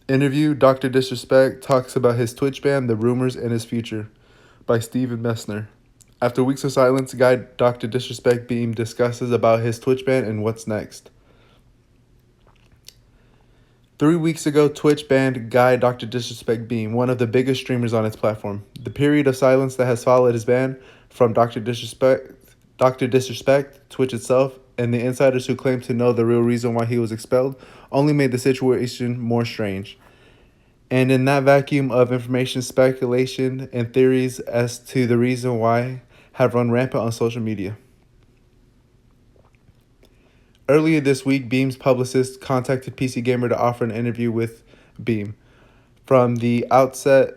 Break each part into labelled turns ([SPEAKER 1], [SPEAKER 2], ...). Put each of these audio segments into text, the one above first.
[SPEAKER 1] Interview Dr. Disrespect talks about his Twitch ban, the rumors, and his future by Steven Messner. After weeks of silence, guy Dr. Disrespect Beam discusses about his Twitch ban and what's next. 3 weeks ago, Twitch banned guy Dr. Disrespect Beam, one of the biggest streamers on its platform. The period of silence that has followed his ban from Dr. Disrespect, Twitch itself, and the insiders who claim to know the real reason why he was expelled only made the situation more strange. And in that vacuum of information, speculation, and theories as to the reason why have run rampant on social media. Earlier this week, Beam's publicist contacted PC Gamer to offer an interview with Beam. From the outset,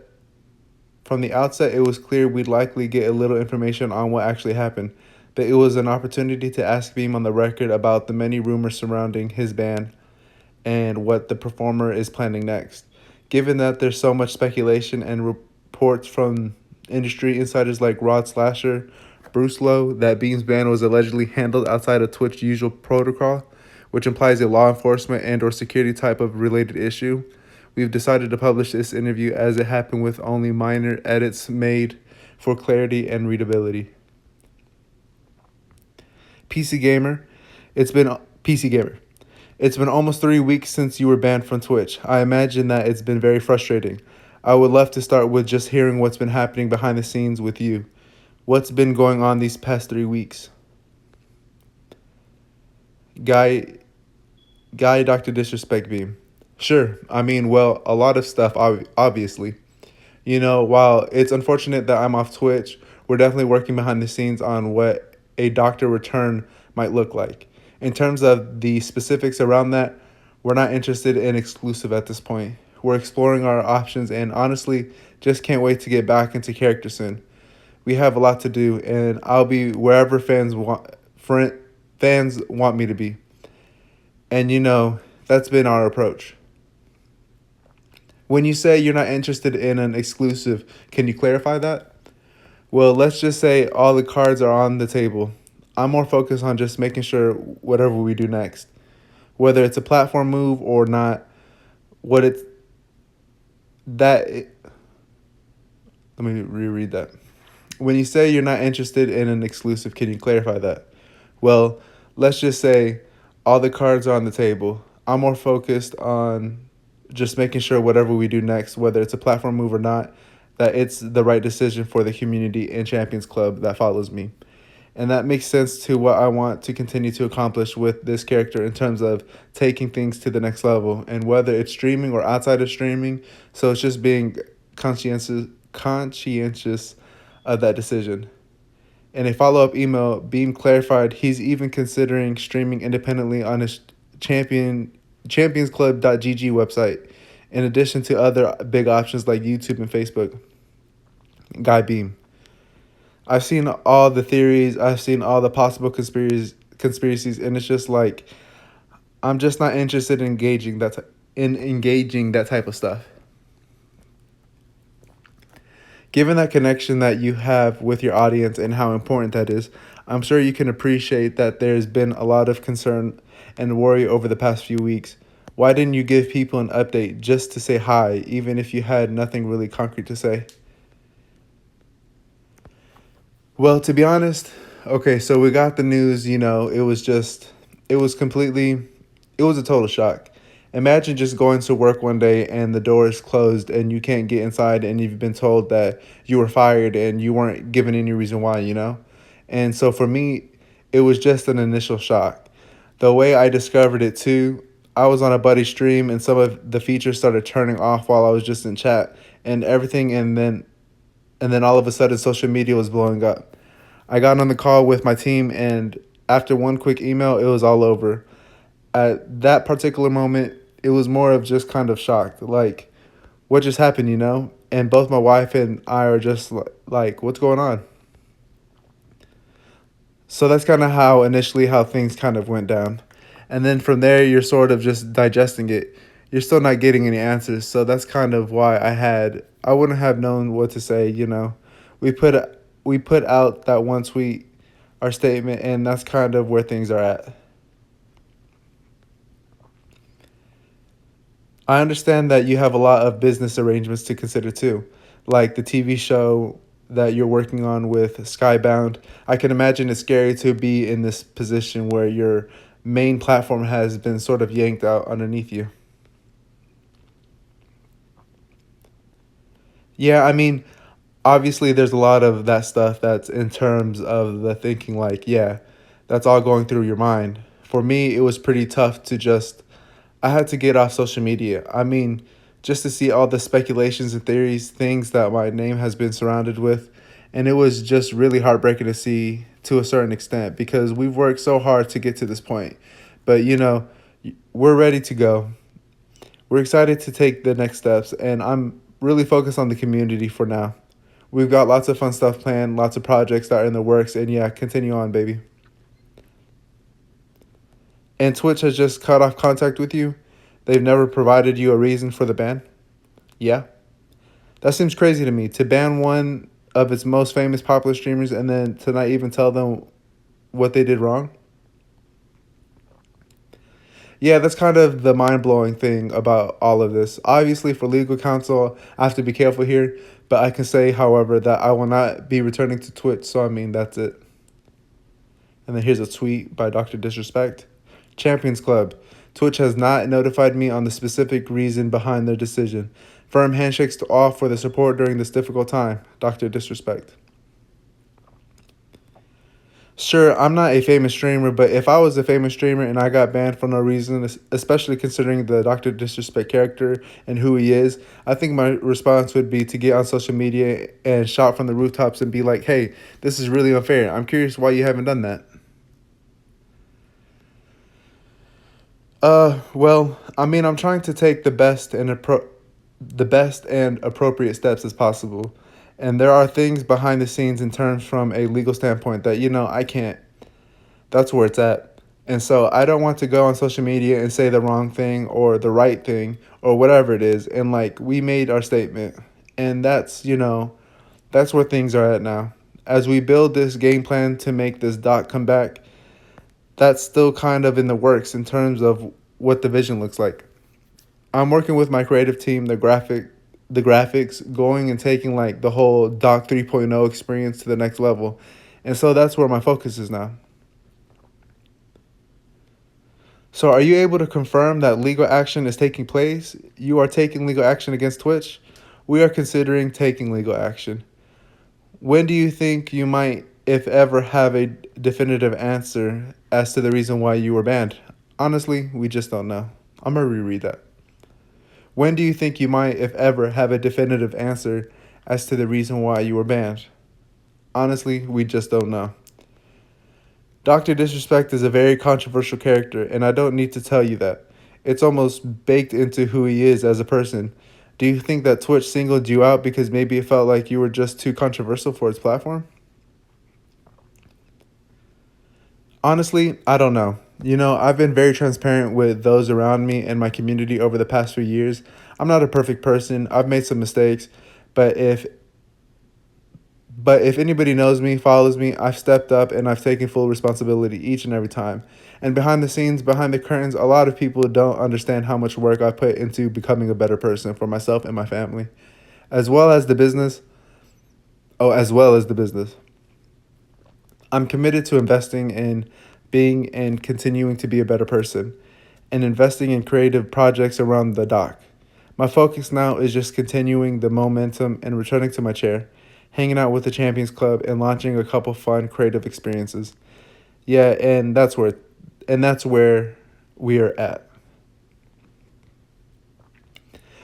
[SPEAKER 1] it was clear we'd likely get a little information on what actually happened, but it was an opportunity to ask Beam on the record about the many rumors surrounding his ban and what the performer is planning next. Given that there's so much speculation and reports from industry insiders like Rod Slasher, Bruce Lowe, that Beam's ban was allegedly handled outside of Twitch's usual protocol, which implies a law enforcement and or security type of related issue, we've decided to publish this interview as it happened with only minor edits made for clarity and readability. PC Gamer, it's been PC Gamer. It's been almost 3 weeks since you were banned from Twitch. I imagine that it's been very frustrating. I would love to start with just hearing what's been happening behind the scenes with you. What's been going on these past 3 weeks? Guy Dr. Disrespect Beam. Sure, I mean, well, a lot of stuff, obviously. You know, while it's unfortunate that I'm off Twitch, we're definitely working behind the scenes on what a doctor return might look like. In terms of the specifics around that, we're not interested in exclusive at this point. We're exploring our options and honestly just can't wait to get back into character soon. We have a lot to do and I'll be wherever fans want me to be. And you know, that's been our approach. When you say you're not interested in an exclusive, can you clarify that? Well, let's just say all the cards are on the table. I'm more focused on just making sure whatever we do next, whether it's a platform move or not, what it's that. Let me reread that. When you say you're not interested in an exclusive, can you clarify that? Well, let's just say all the cards are on the table. I'm more focused on just making sure whatever we do next, whether it's a platform move or not, that it's the right decision for the community and Champions Club that follows me. And that makes sense to what I want to continue to accomplish with this character in terms of taking things to the next level. And whether it's streaming or outside of streaming, so it's just being conscientious of that decision. In a follow-up email, Beam clarified he's even considering streaming independently on his championsclub.gg website, in addition to other big options like YouTube and Facebook. Guy Beam. I've seen all the theories, I've seen all the possible conspiracies, and it's just like I'm just not interested in engaging that type of stuff. Given that connection that you have with your audience and how important that is, I'm sure you can appreciate that there's been a lot of concern and worry over the past few weeks. Why didn't you give people an update just to say hi, even if you had nothing really concrete to say? Well, to be honest, okay, so we got the news, it was a total shock. Imagine just going to work one day and the door is closed and you can't get inside and you've been told that you were fired and you weren't given any reason why. And so for me, it was just an initial shock. The way I discovered it too, I was on a buddy stream and some of the features started turning off while I was just in chat and everything, and then all of a sudden social media was blowing up. I got on the call with my team and after one quick email, it was all over. At that particular moment, it was more of just kind of shocked, like, what just happened? And both my wife and I are just like, what's going on? So that's kind of how things kind of went down. And then from there, you're sort of just digesting it. You're still not getting any answers. So that's kind of why I wouldn't have known what to say. We put out that one tweet, our statement, and that's kind of where things are at. I understand that you have a lot of business arrangements to consider too, like the TV show that you're working on with Skybound. I can imagine it's scary to be in this position where your main platform has been sort of yanked out underneath you. Yeah, I mean, obviously there's a lot of that stuff that's in terms of the thinking like, yeah, that's all going through your mind. For me, it was pretty tough to just I had to get off social media. I mean, just to see all the speculations and theories, things that my name has been surrounded with, and it was just really heartbreaking to see to a certain extent because we've worked so hard to get to this point. But we're ready to go. We're excited to take the next steps, and I'm really focused on the community for now. We've got lots of fun stuff planned, lots of projects that are in the works, and yeah, continue on, baby. And Twitch has just cut off contact with you. They've never provided you a reason for the ban. Yeah, that seems crazy to me. To ban one of its most famous popular streamers and then to not even tell them what they did wrong. Yeah, that's kind of the mind blowing thing about all of this. Obviously, for legal counsel, I have to be careful here, but I can say, however, that I will not be returning to Twitch, so I mean, that's it. And then here's a tweet by Dr. Disrespect. Champions Club. Twitch has not notified me on the specific reason behind their decision. Firm handshakes to all for the support during this difficult time. Dr. Disrespect. Sure, I'm not a famous streamer, but if I was a famous streamer and I got banned for no reason, especially considering the Dr. Disrespect character and who he is, I think my response would be to get on social media and shout from the rooftops and be like, hey, this is really unfair. I'm curious why you haven't done that. Well, I mean, I'm trying to take the best and appropriate steps as possible. And there are things behind the scenes in terms from a legal standpoint that I can't. That's where it's at. And so I don't want to go on social media and say the wrong thing or the right thing or whatever it is. And like we made our statement. And that's where things are at now. As we build this game plan to make this doc come back, that's still kind of in the works in terms of what the vision looks like. I'm working with my creative team, the graphics, going and taking like the whole Doc 3.0 experience to the next level. And so that's where my focus is now. So are you able to confirm that legal action is taking place? You are taking legal action against Twitch? We are considering taking legal action. When do you think you might, if ever, have a definitive answer as to the reason why you were banned? Honestly, we just don't know. I'm going to reread that. When do you think you might, if ever, have a definitive answer as to the reason why you were banned? Honestly, we just don't know. Dr. Disrespect is a very controversial character, and I don't need to tell you that. It's almost baked into who he is as a person. Do you think that Twitch singled you out because maybe it felt like you were just too controversial for its platform? Honestly, I don't know. I've been very transparent with those around me and my community over the past few years. I'm not a perfect person. I've made some mistakes, but if anybody knows me, follows me, I've stepped up and I've taken full responsibility each and every time. And behind the scenes, behind the curtains, a lot of people don't understand how much work I put into becoming a better person for myself and my family, as well as the business. Oh, as well as the business. I'm committed to investing in being and continuing to be a better person and investing in creative projects around the dock. My focus now is just continuing the momentum and returning to my chair, hanging out with the Champions Club and launching a couple fun creative experiences. Yeah, and that's where we are at.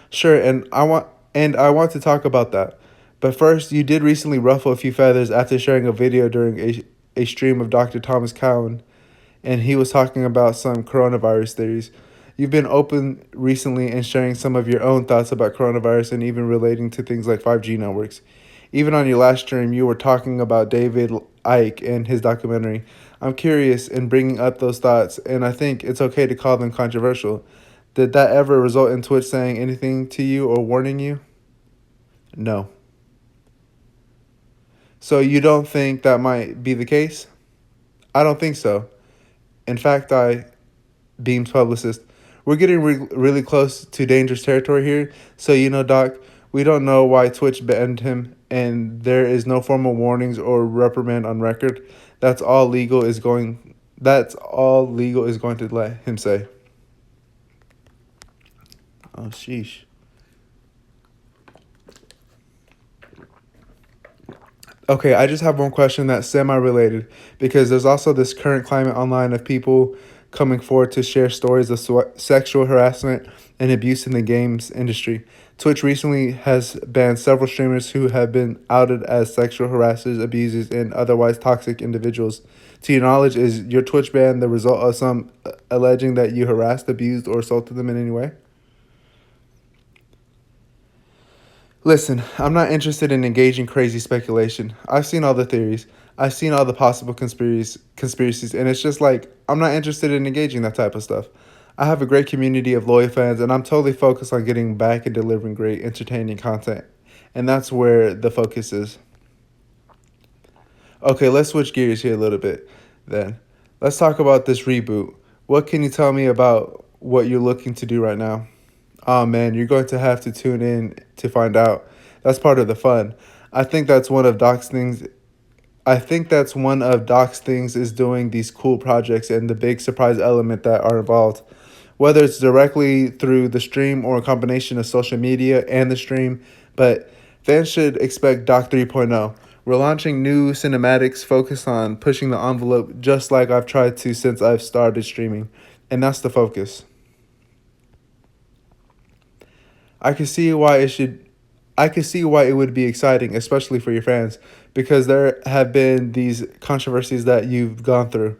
[SPEAKER 1] Sure, and I want to talk about that. But first, you did recently ruffle a few feathers after sharing a video during a stream of Dr. Thomas Cowan, and he was talking about some coronavirus theories. You've been open recently and sharing some of your own thoughts about coronavirus and even relating to things like 5G networks. Even on your last stream, you were talking about David Icke and his documentary. I'm curious in bringing up those thoughts, and I think it's okay to call them controversial. Did that ever result in Twitch saying anything to you or warning you? No. So you don't think that might be the case? I don't think so. In fact, Beam's publicist, We're getting really close to dangerous territory here. So, Doc, we don't know why Twitch banned him, and there is no formal warnings or reprimand on record. That's all legal is going. That's all legal is going to let him say. Oh, sheesh. Okay, I just have one question that's semi-related because there's also this current climate online of people coming forward to share stories of sexual harassment and abuse in the games industry. Twitch recently has banned several streamers who have been outed as sexual harassers, abusers, and otherwise toxic individuals. To your knowledge, is your Twitch ban the result of some alleging that you harassed, abused, or assaulted them in any way? Listen, I'm not interested in engaging crazy speculation. I've seen all the theories. I've seen all the possible conspiracies, and it's just like I'm not interested in engaging that type of stuff. I have a great community of loyal fans, and I'm totally focused on getting back and delivering great, entertaining content. And that's where the focus is. Okay, let's switch gears here a little bit then. Let's talk about this reboot. What can you tell me about what you're looking to do right now? Oh man, you're going to have to tune in to find out. That's part of the fun. I think that's one of Doc's things. I think that's one of Doc's things is doing these cool projects and the big surprise element that are involved. Whether it's directly through the stream or a combination of social media and the stream, but fans should expect Doc 3.0. We're launching new cinematics focused on pushing the envelope just like I've tried to since I've started streaming. And that's the focus. I can see why it should I can see why it would be exciting, especially for your fans, because there have been these controversies that you've gone through,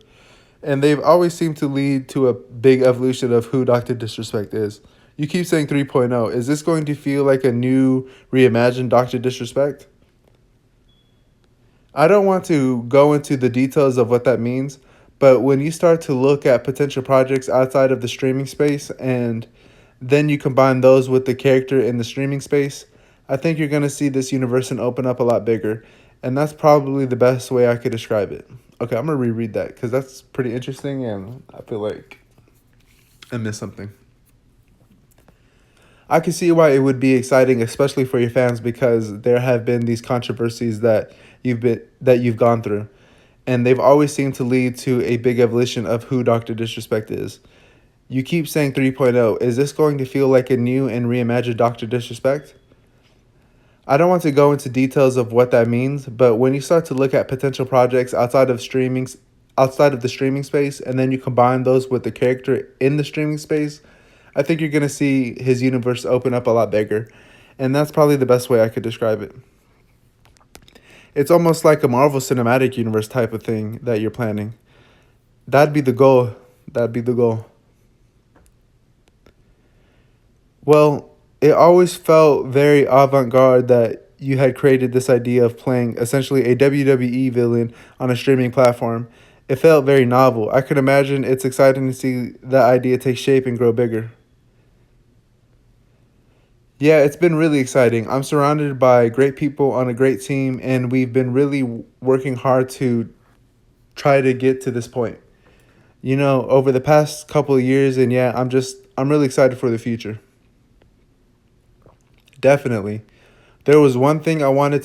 [SPEAKER 1] and they've always seemed to lead to a big evolution of who Dr. Disrespect is. You keep saying 3.0. Is this going to feel like a new, reimagined Dr. Disrespect? I don't want to go into the details of what that means, but when you start to look at potential projects outside of the streaming space and then you combine those with the character in the streaming space, I think you're going to see this universe and open up a lot bigger. And that's probably the best way I could describe it. Okay, I'm going to reread that because that's pretty interesting and I feel like I missed something. I can see why it would be exciting, especially for your fans, because there have been these controversies that you've gone through, and they've always seemed to lead to a big evolution of who Dr. Disrespect is. You keep saying 3.0. Is this going to feel like a new and reimagined Dr. Disrespect? I don't want to go into details of what that means, but when you start to look at potential projects outside of the streaming space, and then you combine those with the character in the streaming space, I think you're going to see his universe open up a lot bigger. And that's probably the best way I could describe it. It's almost like a Marvel Cinematic Universe type of thing that you're planning. That'd be the goal. That'd be the goal. Well, it always felt very avant-garde that you had created this idea of playing essentially a WWE villain on a streaming platform. It felt very novel. I could imagine it's exciting to see that idea take shape and grow bigger. Yeah, it's been really exciting. I'm surrounded by great people on a great team, and we've been really working hard to try to get to this point. Over the past couple of years, and yeah, I'm really excited for the future. Definitely. There was one thing I wanted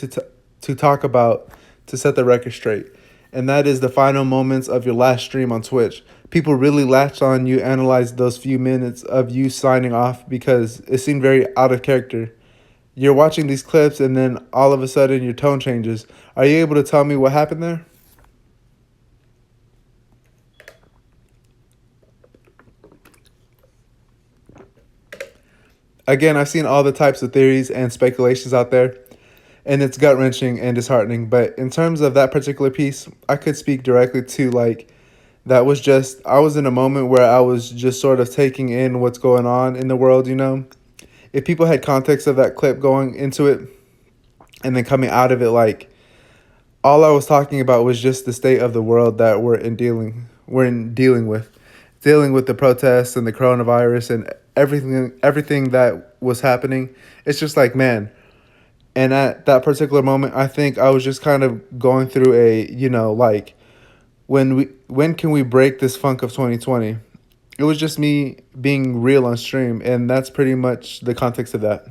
[SPEAKER 1] to talk about to set the record straight, and that is the final moments of your last stream on Twitch. People really latched on you, analyzed those few minutes of you signing off because it seemed very out of character. You're watching these clips, and then all of a sudden your tone changes. Are you able to tell me what happened there? Again, I've seen all the types of theories and speculations out there, and it's gut wrenching and disheartening. But in terms of that particular piece, I could speak directly to that was just, I was in a moment where I was just sort of taking in what's going on in the world. If people had context of that clip going into it and then coming out of it, all I was talking about was just the state of the world that we're dealing with. Dealing with the protests and the coronavirus and everything that was happening. It's just like, man. And at that particular moment, I think I was just kind of going through when can we break this funk of 2020? It was just me being real on stream, and that's pretty much the context of that.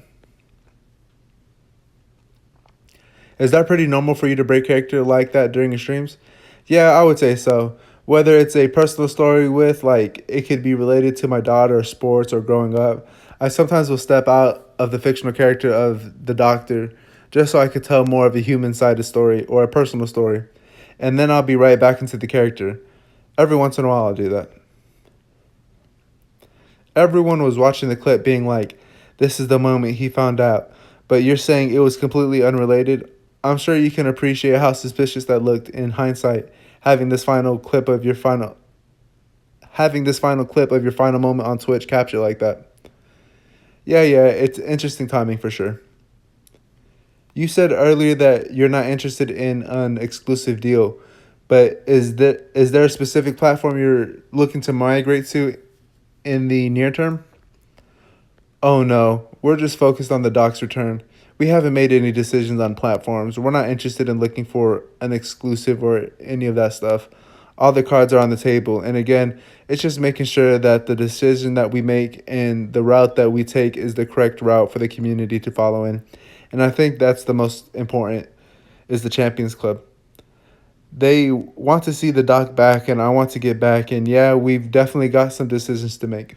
[SPEAKER 1] Is that pretty normal for you to break character like that during your streams? Yeah, I would say so. Whether it's a personal story with, like, it could be related to my daughter or sports or growing up, I sometimes will step out of the fictional character of the doctor just so I could tell more of a human sided story or a personal story. And then I'll be right back into the character. Every once in a while, I'll do that. Everyone was watching the clip being like, this is the moment he found out. But you're saying it was completely unrelated. I'm sure you can appreciate how suspicious that looked in hindsight, having this final clip of your final having this final clip of your final moment on Twitch captured like that. Yeah, it's interesting timing for sure. You said earlier that you're not interested in an exclusive deal, but is there a specific platform you're looking to migrate to in the near term? Oh no, we're just focused on the doc's return. We haven't made any decisions on platforms. We're not interested in looking for an exclusive or any of that stuff. All the cards are on the table. And again, it's just making sure that the decision that we make and the route that we take is the correct route for the community to follow in. And I think that's the most important is the Champions Club. They want to see the doc back and I want to get back. And yeah, we've definitely got some decisions to make.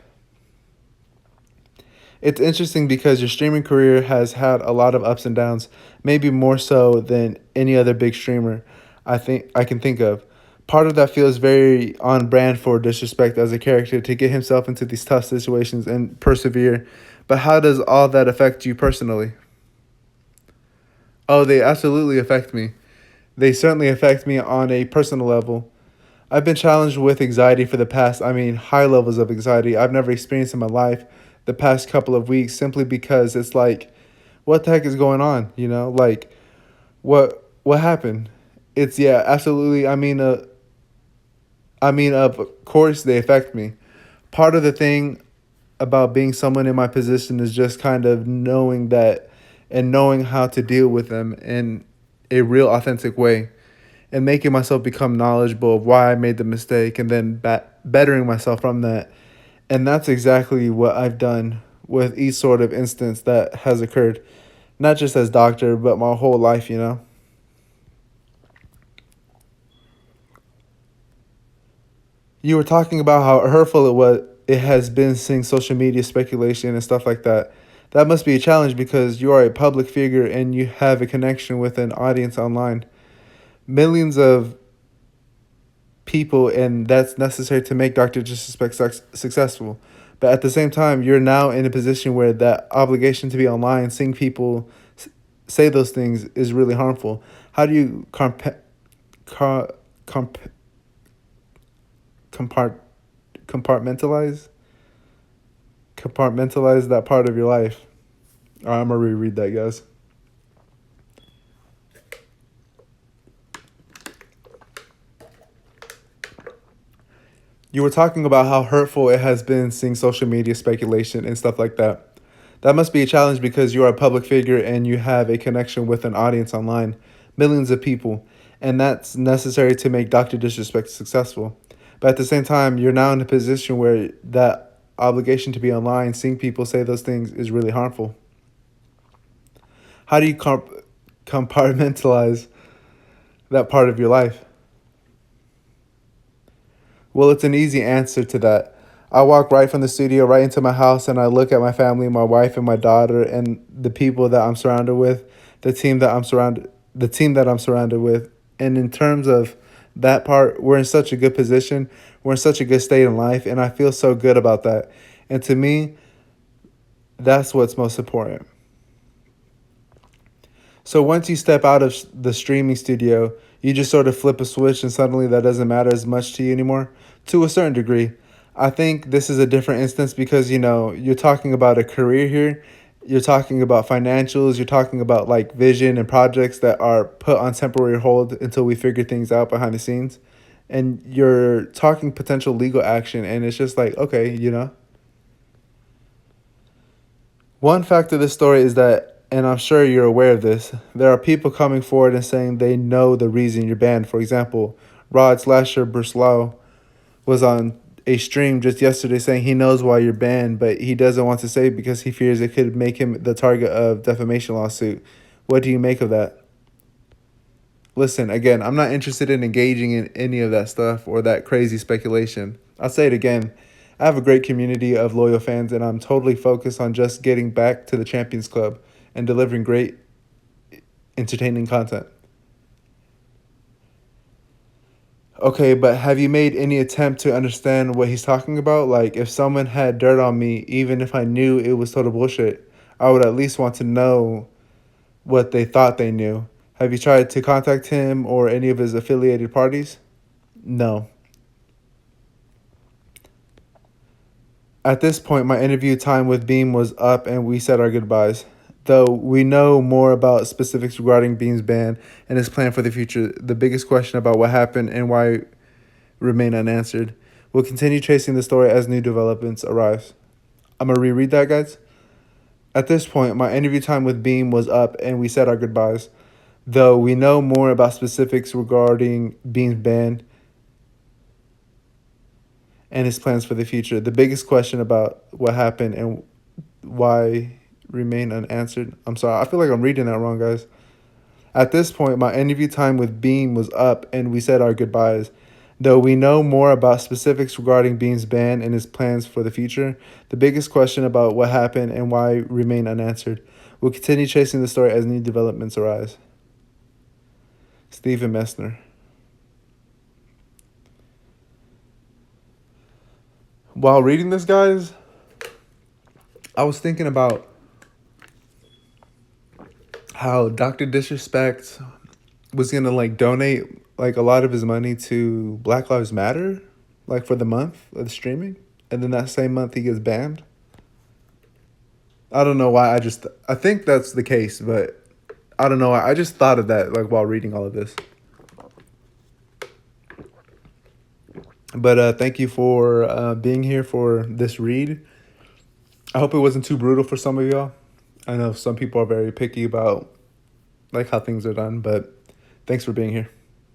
[SPEAKER 1] It's interesting because your streaming career has had a lot of ups and downs, maybe more so than any other big streamer I can think of. Part of that feels very on brand for Disrespect as a character to get himself into these tough situations and persevere. But how does all that affect you personally? Oh, they absolutely affect me. They certainly affect me on a personal level. I've been challenged with anxiety for the past, high levels of anxiety I've never experienced in my life the past couple of weeks simply because it's like, what the heck is going on? Like, what happened? It's, yeah, absolutely. Of course they affect me. Part of the thing about being someone in my position is just kind of knowing that and knowing how to deal with them in a real authentic way and making myself become knowledgeable of why I made the mistake and then bettering myself from that. And that's exactly what I've done with each sort of instance that has occurred, not just as doctor, but my whole life. You were talking about how hurtful it has been seeing social media speculation and stuff like that. That must be a challenge because you are a public figure and you have a connection with an audience online. Millions of people, and that's necessary to make Dr. Disrespect successful. But at the same time, you're now in a position where that obligation to be online, seeing people say those things is really harmful. How do you car- comp- compart- compartmentalize that part of your life? All right, I'm gonna reread that, guys. You were talking about how hurtful it has been seeing social media speculation and stuff like that. That must be a challenge because you are a public figure and you have a connection with an audience online, millions of people, and that's necessary to make Dr. Disrespect successful. But at the same time, you're now in a position where that obligation to be online, seeing people say those things is really harmful. How do you compartmentalize that part of your life? Well, it's an easy answer to that. I walk right from the studio right into my house and I look at my family, my wife and my daughter and the people that I'm surrounded with, the team that I'm surrounded with. And in terms of that part, we're in such a good position. We're in such a good state in life and I feel so good about that. And to me, that's what's most important. So once you step out of the streaming studio, you just sort of flip a switch and suddenly that doesn't matter as much to you anymore, to a certain degree. I think this is a different instance because, you're talking about a career here. You're talking about financials. You're talking about like vision and projects that are put on temporary hold until we figure things out behind the scenes. And you're talking potential legal action. And it's just like, okay. One fact of this story is that, and I'm sure you're aware of this, there are people coming forward and saying they know the reason you're banned. For example, Rod Slasher Breslau was on a stream just yesterday saying he knows why you're banned, but he doesn't want to say because he fears it could make him the target of defamation lawsuit. What do you make of that? Listen, again, I'm not interested in engaging in any of that stuff or that crazy speculation. I'll say it again. I have a great community of loyal fans, and I'm totally focused on just getting back to the Champions Club and delivering great, entertaining content. Okay, but have you made any attempt to understand what he's talking about? Like, if someone had dirt on me, even if I knew it was total bullshit, I would at least want to know what they thought they knew. Have you tried to contact him or any of his affiliated parties? No. At this point, my interview time with Beam was up and we said our goodbyes. Though we know more about specifics regarding Beam's ban and his plan for the future, the biggest question about what happened and why remain unanswered. We'll continue chasing the story as new developments arise. I'm going to reread that, guys. At this point, my interview time with Beam was up and we said our goodbyes. Though we know more about specifics regarding Beam's ban and his plans for the future, the biggest question about what happened and why remain unanswered. I'm sorry, I feel like I'm reading that wrong, guys. At this point, my interview time with Beam was up and we said our goodbyes. Though we know more about specifics regarding Beam's ban and his plans for the future, the biggest question about what happened and why remain unanswered. We'll continue chasing the story as new developments arise. Stephen Messner. While reading this, guys, I was thinking about how Dr. Disrespect was gonna like donate like a lot of his money to Black Lives Matter, like for the month of streaming, and then that same month he gets banned. I don't know why. I think that's the case, but I don't know. I just thought of that like while reading all of this. But thank you for being here for this read. I hope it wasn't too brutal for some of y'all. I know some people are very picky about like how things are done, but thanks for being here.